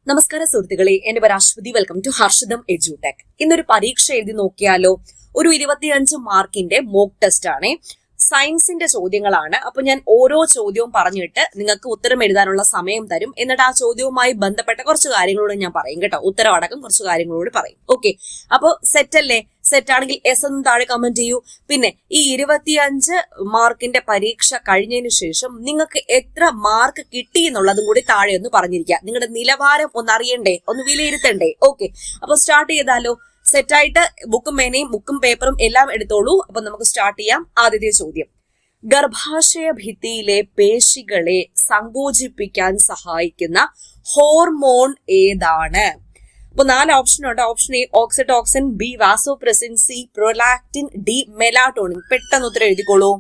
നമസ്കാരം സുഹൃത്തുക്കളെ, എന്റെ പേര് Aswathy. Welcome to Harshitham edutech. ഇന്നൊരു പരീക്ഷ എഴുതി നോക്കിയാലോ? ഒരു 25 മാർക്കിന്റെ മോക്ക് ടെസ്റ്റ് ആണ്. സയൻസിന്റെ ചോദ്യങ്ങളാണ്. അപ്പൊ ഞാൻ ഓരോ ചോദ്യവും പറഞ്ഞിട്ട് നിങ്ങൾക്ക് ഉത്തരം എഴുതാനുള്ള സമയം തരും. എന്നിട്ട് ആ ചോദ്യവുമായി ബന്ധപ്പെട്ട കുറച്ച് കാര്യങ്ങളോട് ഞാൻ പറയും കേട്ടോ. ഉത്തരം അടക്കം കുറച്ച് കാര്യങ്ങളോട് പറയും. ഓക്കെ, അപ്പൊ സെറ്റ് അല്ലേ? സെറ്റ് ആണെങ്കിൽ എസ് എന്ന് താഴെ കമന്റ് ചെയ്യൂ. പിന്നെ ഈ 25 മാർക്കിന്റെ പരീക്ഷ കഴിഞ്ഞതിന് ശേഷം നിങ്ങൾക്ക് എത്ര മാർക്ക് കിട്ടി എന്നുള്ളതും കൂടി താഴെ ഒന്ന് പറഞ്ഞിരിക്കുക. നിങ്ങളുടെ നിലവാരം ഒന്ന് അറിയണ്ടേ, ഒന്ന് വിലയിരുത്തണ്ടേ? ഓക്കെ, അപ്പൊ സ്റ്റാർട്ട് ചെയ്താലോ? സെറ്റായിട്ട് ബുക്കും പേനയും ബുക്കും പേപ്പറും എല്ലാം എടുത്തോളൂ. അപ്പൊ നമുക്ക് സ്റ്റാർട്ട് ചെയ്യാം. ആദ്യത്തെ ചോദ്യം: ഗർഭാശയ ഭിത്തിയിലെ പേശികളെ സങ്കോചിപ്പിക്കാൻ സഹായിക്കുന്ന ഹോർമോൺ ഏതാണ്? അപ്പൊ 4 ഓപ്ഷൻ ഉണ്ട്. Option A oxytocin, B vasopressin, C prolactin, D melatonin. പെട്ടെന്ന് ഉത്തരം എഴുതിക്കോളൂ.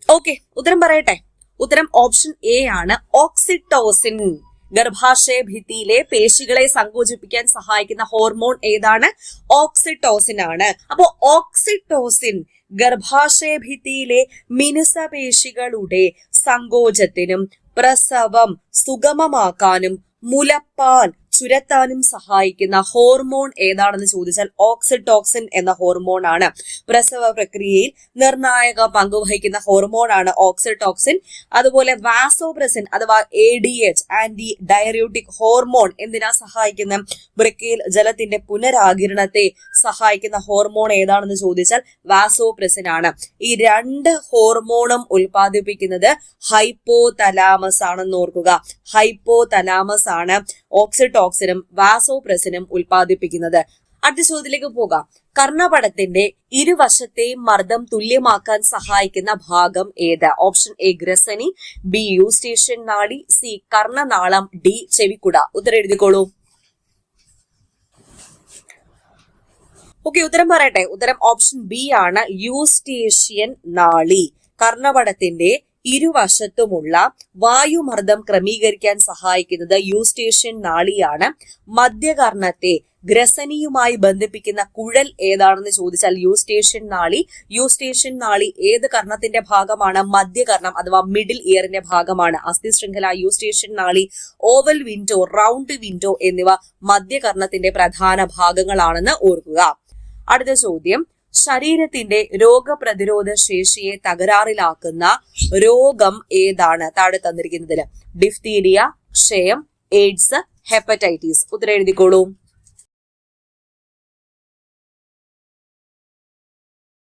ഓക്കെ, ഉത്തരം പറയട്ടെ. ഉത്തരം ഓപ്ഷൻ എ ആണ്, ഓക്സിറ്റോസിൻ. ഗർഭാശയ ഭിത്തിയിലെ പേശികളെ സങ്കോചിപ്പിക്കാൻ സഹായിക്കുന്ന ഹോർമോൺ ഏതാണ്? ഓക്സിറ്റോസിൻ ആണ്. അപ്പോ ഓക്സിറ്റോസിൻ ഗർഭാശയ ഭിത്തിയിലെ മിനുസപേശികളുടെ സങ്കോചത്തിനും പ്രസവം സുഗമമാക്കാനും മുലപ്പാൽ ചുരത്താനും സഹായിക്കുന്ന ഹോർമോൺ ഏതാണെന്ന് ചോദിച്ചാൽ ഓക്സിറ്റോക്സിൻ എന്ന ഹോർമോൺ ആണ്. പ്രസവ പ്രക്രിയയിൽ നിർണായക പങ്കുവഹിക്കുന്ന ഹോർമോൺ ആണ് ഓക്സിറ്റോക്സിൻ. അതുപോലെ വാസോപ്രസിൻ അഥവാ ADH, ആന്റി ഡയറൂട്ടിക് ഹോർമോൺ, എന്തിനാ സഹായിക്കുന്ന? വൃക്കയിൽ ജലത്തിന്റെ പുനരാകിരണത്തെ സഹായിക്കുന്ന ഹോർമോൺ ഏതാണെന്ന് ചോദിച്ചാൽ വാസോപ്രസിൻ ആണ്. ഈ 2 ഹോർമോണും ഉൽപ്പാദിപ്പിക്കുന്നത് ഹൈപ്പോതലാമസ് ആണെന്ന് ഓർക്കുക. ഹൈപ്പോതലാമസ് ആണ് ഓക്സിറ്റോക്സിനും വാസോപ്രസിനും ഉൽപ്പാദിപ്പിക്കുന്നത്. അടുത്ത ചോദ്യത്തിലേക്ക് പോകാം. കർണപടത്തിന്റെ ഇരുവശത്തെയും മർദ്ദം തുല്യമാക്കാൻ സഹായിക്കുന്ന ഭാഗം ഏത്? ഓപ്ഷൻ എ ഗ്രസനി, ബി യൂസ്റ്റേഷ്യൻ നാഡി, സി കർണനാളം, ഡി ചെവിക്കുട. ഉത്തരം എഴുതിക്കോളൂ. ഓക്കെ, ഉത്തരം പറയട്ടെ. ഉത്തരം ഓപ്ഷൻ ബി ആണ്, യൂസ്റ്റേഷ്യൻ നാളി. കർണപടത്തിന്റെ ഇരുവശത്തുമുള്ള വായുമർദ്ദം ക്രമീകരിക്കാൻ സഹായിക്കുന്നത് യൂസ്റ്റേഷ്യൻ നാളിയാണ്. മധ്യകർണത്തെ ഗ്രസനിയുമായി ബന്ധിപ്പിക്കുന്ന കുഴൽ ഏതാണെന്ന് ചോദിച്ചാൽ യൂസ്റ്റേഷ്യൻ നാളി. യൂസ്റ്റേഷ്യൻ നാളി ഏത് കർണത്തിന്റെ ഭാഗമാണ്? മധ്യകർണം അഥവാ മിഡിൽ ഇയറിന്റെ ഭാഗമാണ്. അസ്ഥി ശൃംഖല, യൂസ്റ്റേഷ്യൻ നാളി, ഓവൽ വിൻഡോ, റൗണ്ട് വിൻഡോ എന്നിവ മധ്യകർണത്തിന്റെ പ്രധാന ഭാഗങ്ങളാണെന്ന് ഓർക്കുക. അടുത്ത ചോദ്യം: ശരീരത്തിന്റെ രോഗപ്രതിരോധ ശേഷിയെ തകരാറിലാക്കുന്ന രോഗം ഏതാണ്? താഴെ തന്നിരിക്കുന്നതില് ഡിഫ്തീരിയ, ക്ഷയം, എയ്ഡ്സ്, ഹെപ്പറ്റൈറ്റിസ്. ഉത്തരം എഴുതിക്കോളൂ.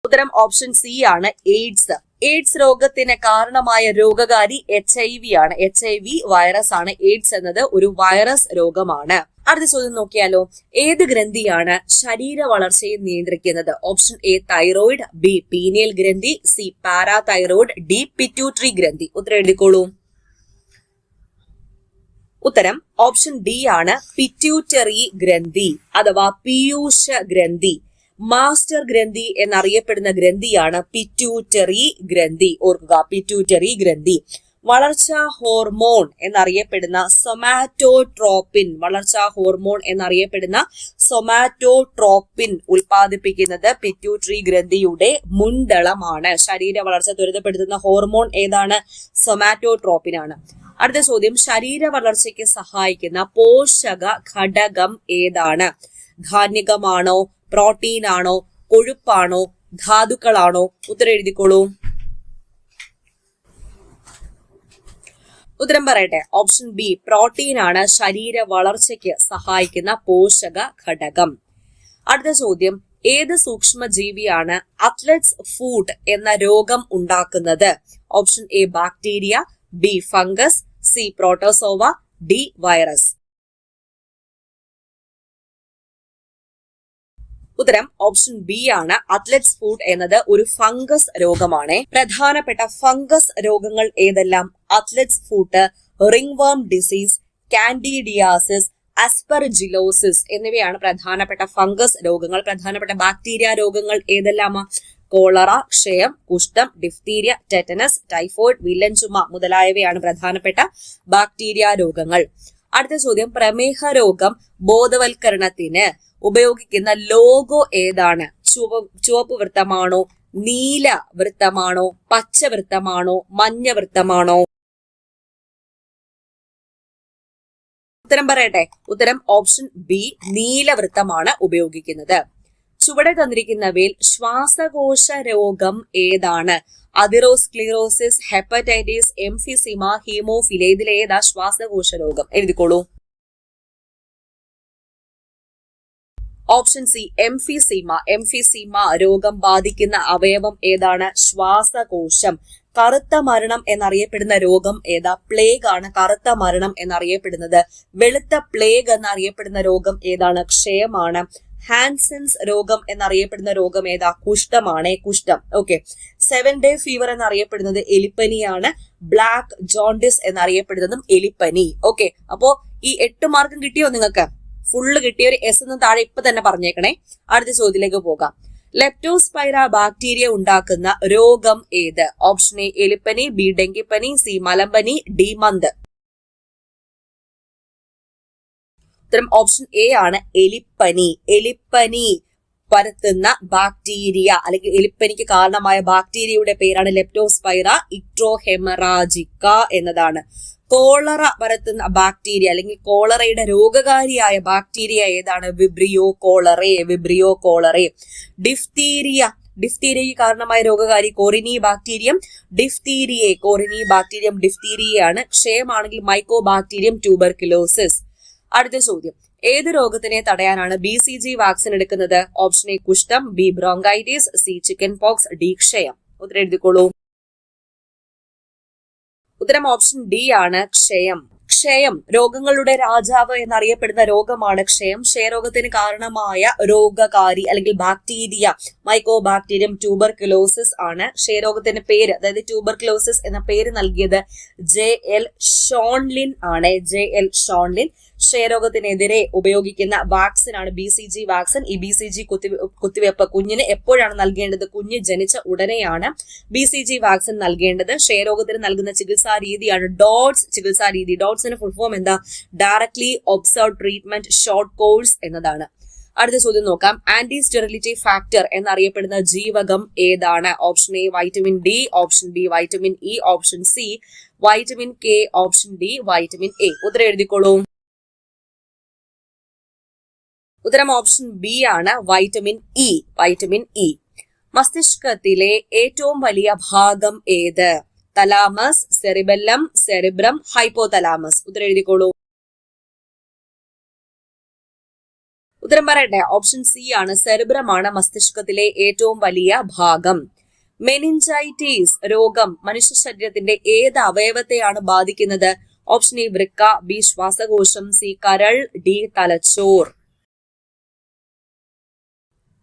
ഉത്തരം ഓപ്ഷൻ സി ആണ്, എയ്ഡ്സ്. എയ്ഡ്സ് രോഗത്തിന് കാരണമായ രോഗകാരി HIV ആണ്. HIV വൈറസ് ആണ്. എയ്ഡ്സ് എന്നത് ഒരു വൈറസ് രോഗമാണ്. അടുത്ത ചോദ്യം നോക്കിയാലോ. ഏത് ഗ്രന്ഥിയാണ് ശരീര വളർച്ചയെ നിയന്ത്രിക്കുന്നത്? Option A thyroid, B pineal ഗ്രന്ഥി, സി പാരാതൈറോയിഡ്, ഡി പിറ്റ്യൂട്ടറി ഗ്രന്ഥി. ഉത്തരം എഴുതിക്കോളൂ. ഉത്തരം ഓപ്ഷൻ ഡി ആണ്, പിറ്റ്യൂട്ടറി ഗ്രന്ഥി അഥവാ പീയൂഷ ഗ്രന്ഥി. മാസ്റ്റർ ഗ്രന്ഥി എന്നറിയപ്പെടുന്ന ഗ്രന്ഥിയാണ് പിറ്റ്യൂട്ടറി ഗ്രന്ഥി. ഓർക്കുക, പിറ്റ്യൂട്ടറി ഗ്രന്ഥി. വളർച്ചാ ഹോർമോൺ എന്നറിയപ്പെടുന്ന സൊമാറ്റോട്രോപ്പിൻ, വളർച്ചാ ഹോർമോൺ എന്നറിയപ്പെടുന്ന സൊമാറ്റോട്രോപ്പിൻ ഉൽപ്പാദിപ്പിക്കുന്നത് പിറ്റ്യൂട്ടറി ഗ്രന്ഥിയുടെ മുൻദളമാണ്. ശരീര വളർച്ച ത്വരിതപ്പെടുത്തുന്ന ഹോർമോൺ ഏതാണ്? സൊമാറ്റോട്രോപ്പിൻ ആണ്. അടുത്ത ചോദ്യം: ശരീര വളർച്ചയ്ക്ക് സഹായിക്കുന്ന പോഷക ഘടകം ഏതാണ്? ധാന്യകമാണോ, പ്രോട്ടീൻ ആണോ, കൊഴുപ്പാണോ, ധാതുക്കളാണോ? ഉത്തരം എഴുതിക്കോളൂ. ഉത്തരം പറയട്ടെ. ഓപ്ഷൻ ബി പ്രോട്ടീൻ ആണ് ശരീര വളർച്ചയ്ക്ക് സഹായിക്കുന്ന പോഷക ഘടകം. അടുത്ത ചോദ്യം: ഏത് സൂക്ഷ്മജീവിയാണ് അത്ലറ്റ്സ് ഫൂട്ട് എന്ന രോഗം ഉണ്ടാക്കുന്നത്? Option A bacteria, B fungus, C protozoa, D virus. ഉത്തരം ഓപ്ഷൻ ബി ആണ്, അത്ലറ്റ്സ് ഫൂട്ട് എന്നത് ഒരു ഫംഗസ് രോഗമാണ്. പ്രധാനപ്പെട്ട ഫംഗസ് രോഗങ്ങൾ ഏതെല്ലാം? അത്ലറ്റ്സ് ഫൂട്ട്, റിംഗ്വർം ഡിസീസ്, കാൻഡിഡിയാസിസ്, അസ്പെർജിലോസിസ് എന്നിവയാണ് പ്രധാനപ്പെട്ട ഫംഗസ് രോഗങ്ങൾ. പ്രധാനപ്പെട്ട ബാക്ടീരിയ രോഗങ്ങൾ ഏതെല്ലാമാ? കോളറ, ക്ഷയം, കുഷ്ഠം, ഡിഫ്തീരിയ, ടെറ്റനസ്, ടൈഫോയിഡ്, വില്ലൻ ചുമ മുതലായവയാണ് പ്രധാനപ്പെട്ട ബാക്ടീരിയ രോഗങ്ങൾ. അടുത്ത ചോദ്യം: പ്രമേഹ രോഗം ബോധവൽക്കരണത്തിന് ഉപയോഗിക്കുന്ന ലോഗോ ഏതാണ്? ചുവപ്പ് വൃത്തമാണോ, നീല വൃത്തമാണോ, പച്ച വൃത്തമാണോ, മഞ്ഞ വൃത്തമാണോ? ഉത്തരം പറയട്ടെ. ഉത്തരം ഓപ്ഷൻ ബി, നീലവൃത്തമാണ് ഉപയോഗിക്കുന്നത്. ചുവടെ തന്നിരിക്കുന്നവയിൽ ശ്വാസകോശ രോഗം ഏതാണ്? Atherosclerosis, hepatitis, emphysema, haemophilia. ഇതിലേതാ ശ്വാസകോശ രോഗം? എഴുതിക്കോളൂ. Option C, emphysema. എംഫിസിമ രോഗം ബാധിക്കുന്ന അവയവം ഏതാണ്? ശ്വാസകോശം. കറുത്ത മരണം എന്നറിയപ്പെടുന്ന രോഗം ഏതാ? പ്ലേഗ് ആണ് കറുത്ത മരണം എന്നറിയപ്പെടുന്നത്. വെളുത്ത പ്ലേഗ് എന്നറിയപ്പെടുന്ന രോഗം ഏതാണ്? ക്ഷയമാണ്. ഹാൻസൻസ് രോഗം എന്നറിയപ്പെടുന്ന രോഗം ഏതാ? കുഷ്ഠമാണ്. കുഷ്ഠം. ഓക്കെ. 7 ഡേ ഫീവർ എന്നറിയപ്പെടുന്നത് എലിപ്പനിയാണ്. ബ്ലാക്ക് ജോണ്ടിസ് എന്നറിയപ്പെടുന്നതും എലിപ്പനി. ഓക്കെ. അപ്പോ ഈ 8 മാർക്കും കിട്ടിയോ നിങ്ങൾക്ക്? ഫുള്ള് കിട്ടിയ ഒരു എസ് എന്ന് താഴെ ഇപ്പൊ തന്നെ പറഞ്ഞേക്കണേ. അടുത്ത ചോദ്യത്തിലേക്ക് പോകാം. ലെപ്റ്റോസ്പൈറ ബാക്ടീരിയ ഉണ്ടാക്കുന്ന രോഗം ഏത്? ഓപ്ഷൻ എ എലിപ്പനി, ബി ഡെങ്കിപ്പനി, സി മലമ്പനി, ഡി മന്ത്. ഉത്തരം ഓപ്ഷൻ എ ആണ്, എലിപ്പനി. എലിപ്പനി പരത്തുന്ന ബാക്ടീരിയ അല്ലെങ്കിൽ എലിപ്പനിക്ക് കാരണമായ ബാക്ടീരിയയുടെ പേരാണ് ലെപ്റ്റോസ്പൈറ ഇക്ട്രോഹെമറാജിക്ക എന്നതാണ്. കോളറ പരത്തുന്ന ബാക്ടീരിയ അല്ലെങ്കിൽ കോളറയുടെ രോഗകാരിയായ ബാക്ടീരിയ ഏതാണ്? Vibrio cholerae. Vibrio cholerae. ഡിഫ്തീരിയയ്ക്ക് കാരണമായ രോഗകാരി കോറിനി ബാക്ടീരിയം. കോറിനി ബാക്ടീരിയം ഡിഫ്തീരിയയാണ്. ക്ഷയമാണെങ്കിൽ മൈക്കോ ബാക്ടീരിയം ട്യൂബർകുലോസിസ്. അടുത്ത ചോദ്യം. ഏത് രോഗത്തിനെ തടയാനാണ് BCG വാക്സിൻ എടുക്കുന്നത്? ഓപ്ഷൻ എ കുഷ്ഠം, B bronchitis, C chicken pox, D ക്ഷയം. ഉത്തരം എഴുതിക്കോളൂ. ഉത്തരം ഓപ്ഷൻ ഡി ആണ്, ക്ഷയം. ക്ഷയം രോഗങ്ങളുടെ രാജാവ് എന്നറിയപ്പെടുന്ന രോഗമാണ് ക്ഷയം. ക്ഷയരോഗത്തിന് കാരണമായ രോഗകാരി അല്ലെങ്കിൽ ബാക്ടീരിയ മൈക്കോ ബാക്ടീരിയം ട്യൂബർകുലോസിസ് ആണ്. ക്ഷയരോഗത്തിന്റെ പേര്, അതായത് ട്യൂബർകുലോസിസ് എന്ന പേര് നൽകിയത് JL ഷോൺലിൻ ആണ്. JL ഷോൺലിൻ. ക്ഷയരോഗത്തിനെതിരെ ഉപയോഗിക്കുന്ന വാക്സിൻ ആണ് BCG വാക്സിൻ. ഈ BCG കുത്തിവെപ്പ് കുഞ്ഞിന് എപ്പോഴാണ് നൽകേണ്ടത്? കുഞ്ഞ് ജനിച്ച ഉടനെയാണ് BCG വാക്സിൻ നൽകേണ്ടത്. ക്ഷയരോഗത്തിന് നൽകുന്ന ചികിത്സാ രീതിയാണ് ഡോട്ട്സ് ചികിത്സാ രീതി. ഡോട്ട്സിന് ഫുൾ ഫോം എന്താ? Directly observe treatment short course എന്നതാണ്. അടുത്ത ചോദ്യം നോക്കാം. ആന്റി സ്റ്റെറിലിറ്റി ഫാക്ടർ എന്നറിയപ്പെടുന്ന ജീവകം ഏതാണ്? Option A vitamin D, option B vitamin E, option C vitamin K, option D vitamin A. ഉത്തരം എഴുതിക്കോളൂ. ഉത്തരം ഓപ്ഷൻ ബി ആണ്, വൈറ്റമിൻ ഇ. Vitamin E. മസ്തിഷ്കത്തിലെ ഏറ്റവും വലിയ ഭാഗം ഏത്? Thalamus, cerebellum, cerebrum, hypothalamus. ഉത്തരം എഴുതിക്കോളൂ. ഉത്തരം പറയട്ടെ. ഓപ്ഷൻ സി ആണ്, സെറിബ്രം ആണ് മസ്തിഷ്കത്തിലെ ഏറ്റവും വലിയ ഭാഗം. മെനിഞ്ചൈറ്റിസ് രോഗം മനുഷ്യ ശരീരത്തിന്റെ ഏത് അവയവത്തെയാണ് ബാധിക്കുന്നത്? ഓപ്ഷൻ എ വൃക്ക, ബി ശ്വാസകോശം, സി കരൾ, ഡി തലച്ചോർ.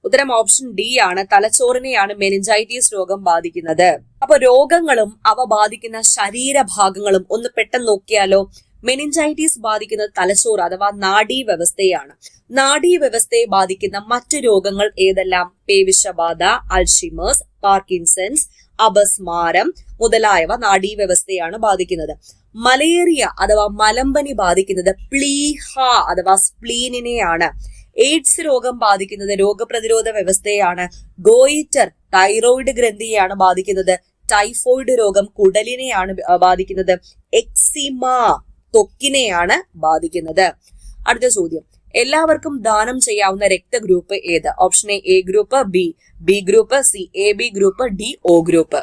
ഉത്തരം ഓപ്ഷൻ ഡി ആണ്, തലച്ചോറിനെയാണ് മെനിഞ്ചൈറ്റിസ് രോഗം ബാധിക്കുന്നത്. അപ്പൊ രോഗങ്ങളും അവ ബാധിക്കുന്ന ശരീരഭാഗങ്ങളും ഒന്ന് പെട്ടെന്ന് നോക്കിയാലോ. മെനിഞ്ചൈറ്റിസ് ബാധിക്കുന്നത് തലച്ചോറ് അഥവാ നാഡീവ്യവസ്ഥയാണ്. നാഡീവ്യവസ്ഥയെ ബാധിക്കുന്ന മറ്റു രോഗങ്ങൾ ഏതെല്ലാം? പേവിഷബാധ, അൾഷിമേഴ്സ്, പാർക്കിൻസൺസ്, അപസ്മാരം മുതലായവ നാഡീവ്യവസ്ഥയാണ് ബാധിക്കുന്നത്. മലേറിയ അഥവാ മലമ്പനി ബാധിക്കുന്നത് പ്ലീഹ അഥവാ സ്പ്ലീനിനെയാണ്. എയ്ഡ്സ് രോഗം ബാധിക്കുന്നത് രോഗപ്രതിരോധ വ്യവസ്ഥയാണ്. ഗോയിറ്റർ തൈറോയിഡ് ഗ്രന്ഥിയെയാണ് ബാധിക്കുന്നത്. ടൈഫോയിഡ് രോഗം കുടലിനെയാണ് ബാധിക്കുന്നത്. എക്സിമ ത്വക്കിനെയാണ് ബാധിക്കുന്നത്. അടുത്ത ചോദ്യം. എല്ലാവർക്കും ദാനം ചെയ്യാവുന്ന രക്തഗ്രൂപ്പ് ഏത്? Option A group, B group, C AB group, D O group.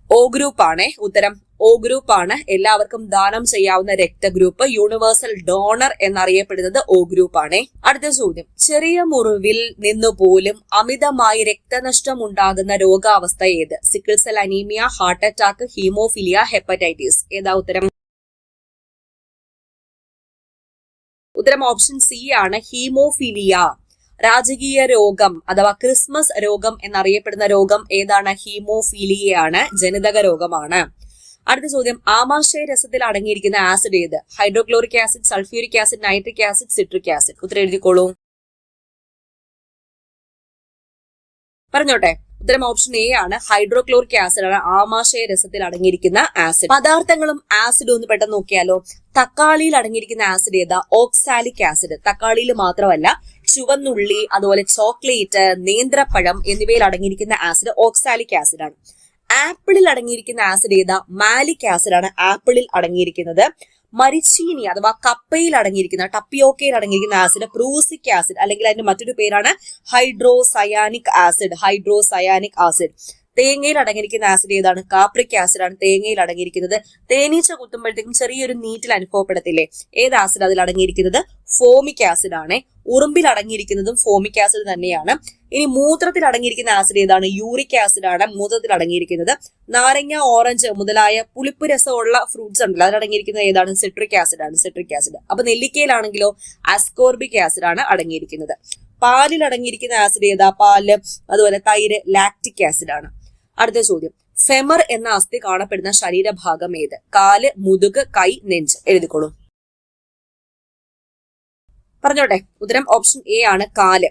O group ആണ് ഉത്തരം. O ഗ്രൂപ്പ് ആണ് എല്ലാവർക്കും ദാനം ചെയ്യാവുന്ന രക്തഗ്രൂപ്പ്. യൂണിവേഴ്സൽ ഡോണർ എന്നറിയപ്പെടുന്നത് O ഗ്രൂപ്പ് ആണ്. അടുത്ത ചോദ്യം. ചെറിയ മുറിവിൽ നിന്നു പോലും അമിതമായി രക്തനഷ്ടം ഉണ്ടാകുന്ന രോഗാവസ്ഥ ഏത്? Sickle cell anaemia, heart attack, haemophilia, hepatitis. ഏതാ ഉത്തരം? ഉത്തരം ഓപ്ഷൻ സി ആണ്, ഹീമോഫിലിയ. രാജകീയ രോഗം അഥവാ ക്രിസ്മസ് രോഗം എന്നറിയപ്പെടുന്ന രോഗം ഏതാണ്? ഹീമോഫീലിയയാണ്. ജനിതക രോഗമാണ്. അടുത്ത ചോദ്യം. ആമാശയ രസത്തിൽ അടങ്ങിയിരിക്കുന്ന ആസിഡ് ഏത്? Hydrochloric acid, sulphuric acid, nitric acid, citric acid. ഉത്തരം എഴുതിക്കോളൂ. പറഞ്ഞോട്ടെ. ഉത്തരം ഓപ്ഷൻ എ ആണ്, ഹൈഡ്രോക്ലോറിക് ആസിഡ് ആണ് ആമാശയ രസത്തിൽ അടങ്ങിയിരിക്കുന്ന ആസിഡ്. പദാർത്ഥങ്ങളും ആസിഡും ഒന്ന് പെട്ടെന്ന് നോക്കിയാലോ. തക്കാളിയിൽ അടങ്ങിയിരിക്കുന്ന ആസിഡ് ഏതാ? Oxalic acid. തക്കാളിയിൽ മാത്രമല്ല, ചുവന്നുള്ളി, അതുപോലെ ചോക്ലേറ്റ്, നേന്ത്രപ്പഴം എന്നിവയിൽ അടങ്ങിയിരിക്കുന്ന ആസിഡ് ഓക്സാലിക് ആസിഡ് ആണ്. ആപ്പിളിൽ അടങ്ങിയിരിക്കുന്ന ആസിഡ് ഏതാ? മാലിക് ആസിഡ് ആണ് ആപ്പിളിൽ അടങ്ങിയിരിക്കുന്നത്. മരിച്ചീനി അഥവാ കപ്പയിൽ അടങ്ങിയിരിക്കുന്ന ടപ്പിയോക്കയിൽ അടങ്ങിയിരിക്കുന്ന ആസിഡ് പ്രൂസിക് ആസിഡ്, അല്ലെങ്കിൽ അതിന്റെ മറ്റൊരു പേരാണ് ഹൈഡ്രോസയാനിക് ആസിഡ്. തേങ്ങയിൽ അടങ്ങിയിരിക്കുന്ന ആസിഡ് ഏതാണ്? കാപ്രിക് ആസിഡ് ആണ് തേങ്ങയിൽ അടങ്ങിയിരിക്കുന്നത്. തേനീച്ച കുത്തുമ്പോഴത്തേക്കും ചെറിയൊരു നീറ്റിൽ അനുഭവപ്പെടത്തില്ലേ? ഏത് ആസിഡ് അതിൽ അടങ്ങിയിരിക്കുന്നത്? ഫോമിക് ആസിഡ് ആണ്. ഉറുമ്പിൽ അടങ്ങിയിരിക്കുന്നതും ഫോമിക് ആസിഡ് തന്നെയാണ്. ഇനി മൂത്രത്തിൽ അടങ്ങിയിരിക്കുന്ന ആസിഡ് ഏതാണ്? യൂറിക് ആസിഡ് ആണ് മൂത്രത്തിൽ അടങ്ങിയിരിക്കുന്നത്. നാരങ്ങ, ഓറഞ്ച് മുതലായ പുളിപ്പ് രസമുള്ള ഫ്രൂട്ട്സ് ഉണ്ടല്ലോ, അതിലടങ്ങിയിരിക്കുന്നത് ഏതാണ്? Citric acid. അപ്പൊ നെല്ലിക്കയിലാണെങ്കിലോ അസ്കോർബിക് ആസിഡ് ആണ് അടങ്ങിയിരിക്കുന്നത്. പാലിൽ അടങ്ങിയിരിക്കുന്ന ആസിഡ് ഏതാ? പാല്, അതുപോലെ തൈര്, ലാക്റ്റിക് ആസിഡ് ആണ്. അടുത്ത ചോദ്യം, ഫെമർ എന്ന അസ്ഥി കാണപ്പെടുന്ന ശരീരഭാഗം ഏത്? കാല്, മുതുക്, കൈ, നെഞ്ച്. എഴുതിക്കോളൂ. പറഞ്ഞോട്ടെ, ഉത്തരം ഓപ്ഷൻ എ ആണ് കാല്.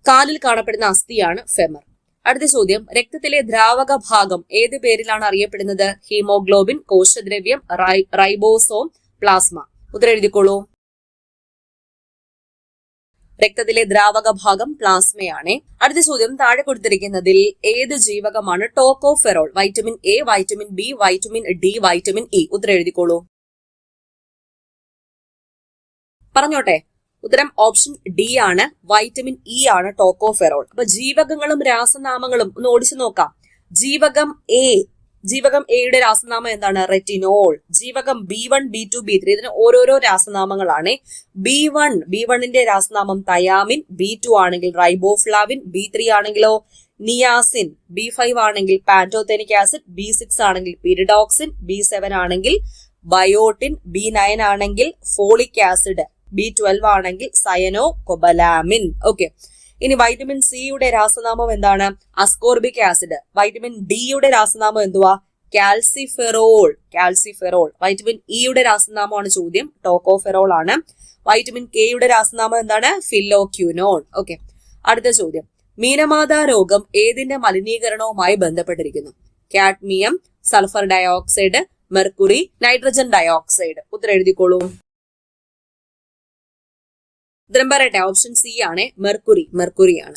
കാലിൽ കാണപ്പെടുന്ന അസ്ഥിയാണ് ഫെമർ. അടുത്ത ചോദ്യം, രക്തത്തിലെ ദ്രാവക ഭാഗം ഏത് പേരിലാണ് അറിയപ്പെടുന്നത്? ഹീമോഗ്ലോബിൻ, കോശദ്രവ്യം, റൈബോസോം, പ്ലാസ്മ. ഉത്തരം എഴുതിക്കോളൂ. രക്തത്തിലെ ദ്രാവക ഭാഗം പ്ലാസ്മയാണ്. അടുത്ത ചോദ്യം, താഴെ കൊടുത്തിരിക്കുന്നതിൽ ഏത് ജീവകമാണ് tocopherol? Vitamin A, vitamin B, vitamin D, vitamin E. ഉത്തരം എഴുതിക്കോളൂ. പറഞ്ഞോട്ടെ, ഉത്തരം ഓപ്ഷൻ ഡി ആണ്. വൈറ്റമിൻ ഇ ആണ് ടോക്കോഫെറോൾ. അപ്പൊ ജീവകങ്ങളും രാസനാമങ്ങളും ഒന്ന് ഓടിച്ചു നോക്കാം. ജീവകം എയുടെ രാസനാമം എന്താണ്? റെറ്റിനോൾ. ജീവകം B1, B2, B3 ഇതിന് ഓരോരോ രാസനാമങ്ങളാണ്. B1ന്റെ രാസനാമം തയാമിൻ, B2 ആണെങ്കിൽ റൈബോഫ്ലാവിൻ, B3 ആണെങ്കിലോ നിയാസിൻ, B5 ആണെങ്കിൽ പാന്റോതെനിക് ആസിഡ്, B6 ആണെങ്കിൽ പിരിഡോക്സിൻ, B7 ആണെങ്കിൽ ബയോട്ടിൻ, B9 ആണെങ്കിൽ ഫോളിക് ആസിഡ്, B12 ആണെങ്കിൽ സയനോ കൊബലാമിൻ. ഓക്കെ, ഇനി വൈറ്റമിൻ സിയുടെ രാസനാമം എന്താണ്? Ascorbic acid. വൈറ്റമിൻ ഡിയുടെ രാസനാമം എന്തുവാ? കാൽസിഫെറോൾ. വൈറ്റമിൻ ഇയുടെ രാസനാമമാണ് ചോദ്യം, ടോക്കോഫെറോൾ ആണ്. വൈറ്റമിൻ കെയുടെ രാസനാമം എന്താണ്? ഫില്ലോക്യുനോൺ. ഓക്കെ, അടുത്ത ചോദ്യം, മീനമാതാ രോഗം ഏതിന്റെ മലിനീകരണവുമായി ബന്ധപ്പെട്ടിരിക്കുന്നു? Cadmium, sulphur dioxide, mercury, nitrogen dioxide. ഉത്തരം എഴുതിക്കോളൂ. ഉത്തരം പറയട്ടെ, ഓപ്ഷൻ സി ആണ് മെർക്കുറിയാണ്.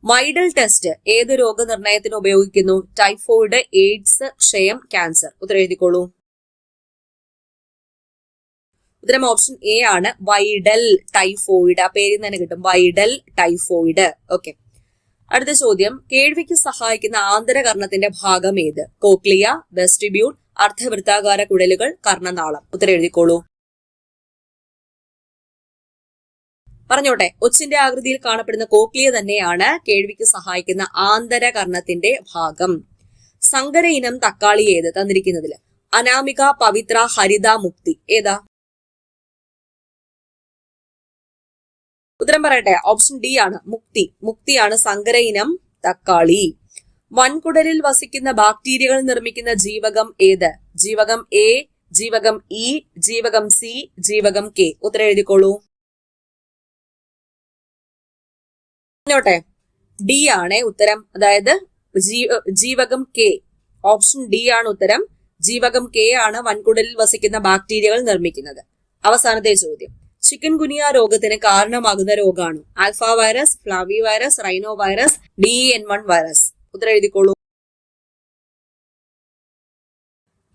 മൈഡൽ ടെസ്റ്റ് ഏത് രോഗനിർണയത്തിന് ഉപയോഗിക്കുന്നു? ടൈഫോയിഡ്, എയ്ഡ്സ്, ക്ഷയം, ക്യാൻസർ. ഉത്തരം എഴുതിക്കോളൂ. ഉത്തരം ഓപ്ഷൻ എ ആണ് വൈഡൽ ടൈഫോയിഡ്. ആ പേരിൽ തന്നെ കിട്ടും, വൈഡൽ ടൈഫോയിഡ്. ഓക്കെ, അടുത്ത ചോദ്യം, കേൾവിക്ക് സഹായിക്കുന്ന ആന്തരകർണത്തിന്റെ ഭാഗം ഏത്? കോക്ലിയ, വെസ്റ്റിബ്യൂൾ, അർദ്ധവൃത്താകാര കുഴലുകൾ, കർണനാളം. ഉത്തരം എഴുതിക്കോളൂ. പറഞ്ഞോട്ടെ, ഒച്ചിന്റെ ആകൃതിയിൽ കാണപ്പെടുന്ന കോക്ലിയ തന്നെയാണ് കേൾവിക്ക് സഹായിക്കുന്ന ആന്തരകർണത്തിന്റെ ഭാഗം. സങ്കര ഇനം തക്കാളി ഏത്? തന്നിരിക്കുന്നതിൽ അനാമിക, പവിത്ര, ഹരിത, മുക്തി. ഏതാ? ഉത്തരം പറയട്ടെ, ഓപ്ഷൻ ഡി ആണ് മുക്തിയാണ് സങ്കര ഇനം തക്കാളി. വൻകുടലിൽ വസിക്കുന്ന ബാക്ടീരിയകൾ നിർമ്മിക്കുന്ന ജീവകം ഏത്? ജീവകം എ, ജീവകം ഇ, ജീവകം സി, ജീവകം കെ. ഉത്തരം എഴുതിക്കോളൂ. പറഞ്ഞോട്ടെ, ഡി ആണ് ഉത്തരം, അതായത് ജീവകം കെ. ഓപ്ഷൻ ഡി ആണ് ഉത്തരം. ജീവകം കെ ആണ് വൻകുടലിൽ വസിക്കുന്ന ബാക്ടീരിയകൾ നിർമ്മിക്കുന്നത്. അവസാനത്തെ ചോദ്യം, ചിക്കൻ ഗുനിയ രോഗത്തിന് കാരണമാകുന്ന രോഗമാണ്? Alpha virus, flavi virus, rhino virus, DN1 virus. ഉത്തരം എഴുതിക്കോളൂ.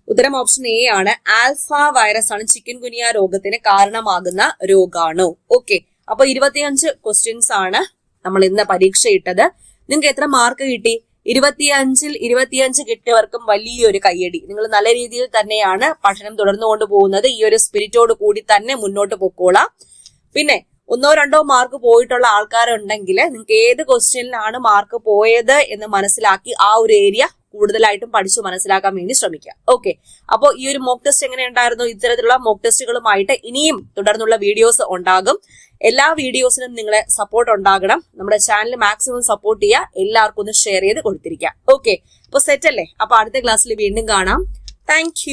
ഉത്തരം ഓപ്ഷൻ എ ആണ്. ആൽഫ വൈറസ് ആണ് ചിക്കൻ ഗുനിയ രോഗത്തിന് കാരണമാകുന്ന രോഗാണു. ഓക്കെ, അപ്പൊ 25 ക്വസ്റ്റ്യൻസ് ആണ് നമ്മൾ ഇന്ന് പരീക്ഷ ഇട്ടത്. നിങ്ങൾക്ക് എത്ര മാർക്ക് കിട്ടി? 25ൽ 25 കിട്ടിയവർക്കും വലിയൊരു കയ്യടി. നിങ്ങൾ നല്ല രീതിയിൽ തന്നെയാണ് പഠനം തുടർന്നുകൊണ്ട് പോകുന്നത്. ഈ ഒരു സ്പിരിറ്റോട് കൂടി തന്നെ മുന്നോട്ട് പൊക്കോളാം. പിന്നെ 1-2 മാർക്ക് പോയിട്ടുള്ള ആൾക്കാരുണ്ടെങ്കിൽ നിങ്ങൾക്ക് ഏത് ക്വസ്റ്റ്യനിലാണ് മാർക്ക് പോയത് എന്ന് മനസ്സിലാക്കി ആ ഒരു ഏരിയ കൂടുതലായിട്ടും പഠിച്ചു മനസ്സിലാക്കാൻ വേണ്ടി ശ്രമിക്കുക. ഓക്കെ, അപ്പോൾ ഈ ഒരു മോക്ക് ടെസ്റ്റ് എങ്ങനെ ഉണ്ടായിരുന്നു? ഇത്തരത്തിലുള്ള മോക്ക് ടെസ്റ്റുകളുമായിട്ട് ഇനിയും തുടർന്നുള്ള വീഡിയോസ് ഉണ്ടാകും. എല്ലാ വീഡിയോസിനും നിങ്ങളെ സപ്പോർട്ട് ഉണ്ടാകണം. നമ്മുടെ ചാനൽ മാക്സിമം സപ്പോർട്ട് ചെയ്യുക. എല്ലാവർക്കും ഒന്ന് ഷെയർ ചെയ്ത് കൊടുത്തിരിക്കുക. ഓക്കെ, അപ്പോൾ സെറ്റ് അല്ലേ? അപ്പൊ അടുത്ത ക്ലാസ്സിൽ വീണ്ടും കാണാം. താങ്ക്